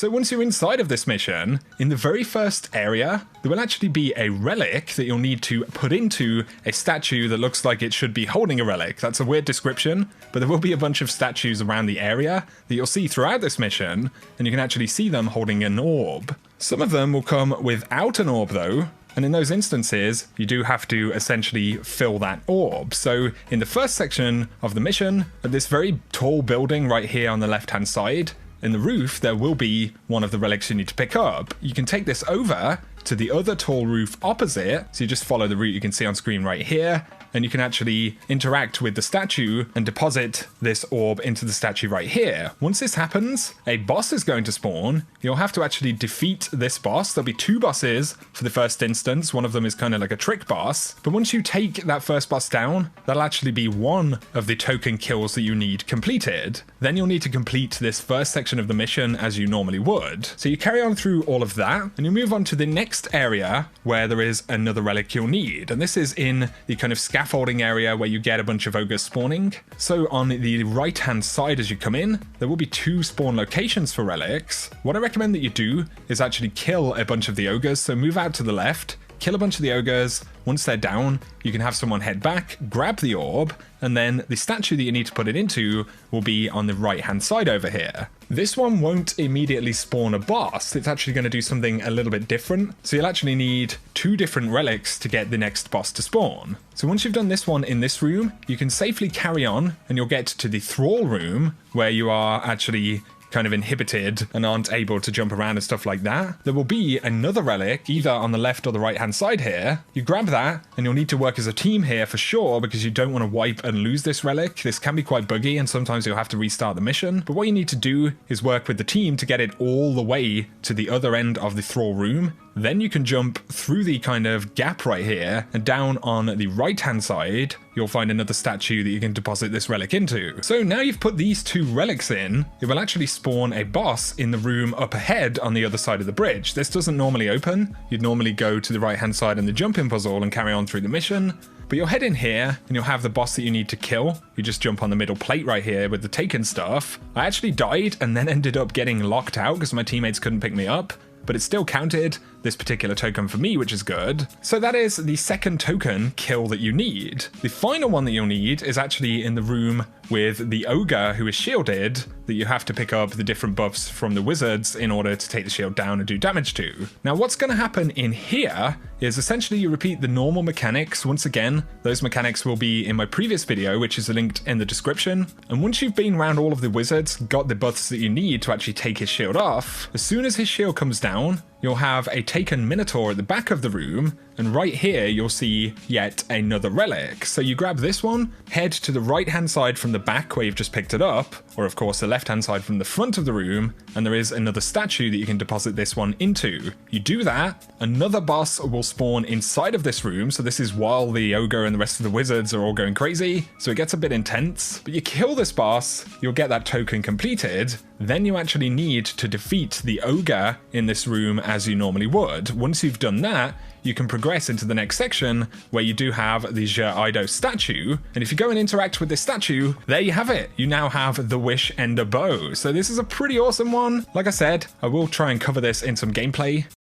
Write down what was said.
So once you're inside of this mission, in the very first area, there will actually be a relic that you'll need to put into a statue that looks like it should be holding a relic. That's a weird description, but there will be a bunch of statues around the area that you'll see throughout this mission, and you can actually see them holding an orb. Some of them will come without an orb though, and in those instances, you do have to essentially fill that orb. So in the first section of the mission, at this very tall building right here on the left-hand side, in the roof, there will be one of the relics you need to pick up. You can take this over to the other tall roof opposite, so you just follow the route you can see on screen right here, and you can actually interact with the statue and deposit this orb into the statue right here. Once this happens, a boss is going to spawn. You'll have to actually defeat this boss. There'll be 2 bosses for the first instance. One of them is kind of like a trick boss. But once you take that first boss down, that'll actually be one of the token kills that you need completed. Then you'll need to complete this first section of the mission as you normally would. So you carry on through all of that, and you move on to the next area where there is another relic you'll need. And this is in the kind of scaffolding area where you get a bunch of ogres spawning. So on the right hand side as you come in, there will be 2 spawn locations for relics. What I recommend that you do is actually kill a bunch of the ogres. So move out to the left, kill a bunch of the ogres. Once they're down, you can have someone head back, grab the orb, and then the statue that you need to put it into will be on the right hand side over here. This one won't immediately spawn a boss. It's actually going to do something a little bit different. So you'll actually need 2 different relics to get the next boss to spawn. So once you've done this one in this room, you can safely carry on and you'll get to the thrall room where you are actually kind of inhibited and aren't able to jump around and stuff like that. There will be another relic either on the left or the right hand side here. You grab that and you'll need to work as a team here for sure because you don't want to wipe and lose this relic. This can be quite buggy and sometimes you'll have to restart the mission. But what you need to do is work with the team to get it all the way to the other end of the thrall room. Then you can jump through the kind of gap right here and down on the right hand side you'll find another statue that you can deposit this relic into. So now you've put these 2 relics in, it will actually spawn a boss in the room up ahead on the other side of the bridge. This doesn't normally open. You'd normally go to the right hand side in the jumping puzzle and carry on through the mission. But you'll head in here and you'll have the boss that you need to kill. You just jump on the middle plate right here with the taken stuff. I actually died and then ended up getting locked out because my teammates couldn't pick me up. But it still counted this particular token for me, which is good. So that is the second token kill that you need. The final one that you'll need is actually in the room with the ogre who is shielded that you have to pick up the different buffs from the wizards in order to take the shield down and do damage to. Now what's going to happen in here is essentially you repeat the normal mechanics. Once again, those mechanics will be in my previous video, which is linked in the description. And once you've been around all of the wizards, got the buffs that you need to actually take his shield off, as soon as his shield comes down, you'll have a taken minotaur at the back of the room, and right here you'll see yet another relic. So you grab this one, head to the right hand side from the back where you've just picked it up, or of course the left hand side from the front of the room, and there is another statue that you can deposit this one into. You do that, another boss will spawn inside of this room, so this is while the ogre and the rest of the wizards are all going crazy, so it gets a bit intense. But you kill this boss, you'll get that token completed, then you actually need to defeat the ogre in this room as you normally would. Once you've done that, you can progress into the next section where you do have the Eido statue. And if you go and interact with this statue, there you have it. You now have the Wish Ender Bow. So this is a pretty awesome one. Like I said, I will try and cover this in some gameplay.